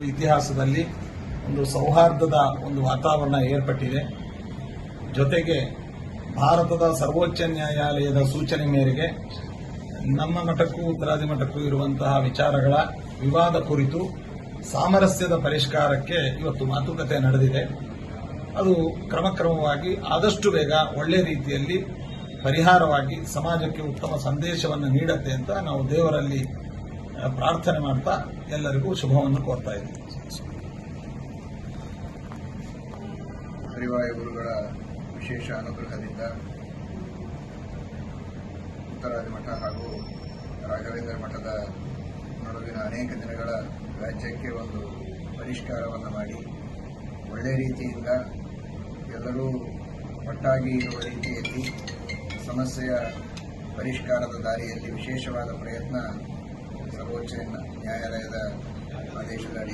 ಇತಿಹಾಸದಲ್ಲಿ ಒಂದು ಸೌಹಾರ್ದದ ಒಂದು ವಾತಾವರಣ ಏರ್ಪಟ್ಟಿದೆ. ಜೊತೆಗೆ ಭಾರತದ ಸರ್ವೋಚ್ಚ ನ್ಯಾಯಾಲಯದ ಸೂಚನೆ ಮೇರೆಗೆ ನಮ್ಮ ಮಠಕ್ಕೂ ಉತ್ತರಾದಿ ಮಠಕ್ಕೂ ಇರುವಂತಹ ವಿಚಾರಗಳ ವಿವಾದ ಕುರಿತು ಸಾಮರಸ್ಯದ ಪರಿಷ್ಕಾರಕ್ಕೆ ಇವತ್ತು ಮಾತುಕತೆ ನಡೆದಿದೆ. ಅದು ಕ್ರಮಕ್ರಮವಾಗಿ ಆದಷ್ಟು ಬೇಗ ಒಳ್ಳೆ ರೀತಿಯಲ್ಲಿ ಪರಿಹಾರವಾಗಿ ಸಮಾಜಕ್ಕೆ ಉತ್ತಮ ಸಂದೇಶವನ್ನು ನೀಡುತ್ತೆ ಅಂತ ನಾವು ದೇವರಲ್ಲಿ ಪ್ರಾರ್ಥನೆ ಮಾಡ್ತಾ ಎಲ್ಲರಿಗೂ ಶುಭವನ್ನು ಕೋರ್ತಾ ಇದ್ದೀವಿ. ಹರಿವಾಯು ಗುರುಗಳ ವಿಶೇಷ ಅನುಗ್ರಹದಿಂದ ಉತ್ತರಾದಿ ಮಠ ಹಾಗೂ ರಾಘವೇಂದ್ರ ಮಠದ ನಡುವಿನ ಅನೇಕ ದಿನಗಳ ವ್ಯಾಜ್ಯಕ್ಕೆ ಒಂದು ಪರಿಷ್ಕಾರವನ್ನು ಮಾಡಿ ಒಳ್ಳೆಯ ರೀತಿಯಿಂದ ಎಲ್ಲರೂ ಒಟ್ಟಾಗಿ ಇರುವ ರೀತಿಯಲ್ಲಿ ಸಮಸ್ಯೆಯ ಪರಿಷ್ಕಾರದ ದಾರಿಯಲ್ಲಿ ವಿಶೇಷವಾದ ಪ್ರಯತ್ನ ಸರ್ವೋಚ್ಚ ನ್ಯಾಯಾಲಯದ ಆದೇಶದ ಅಡಿ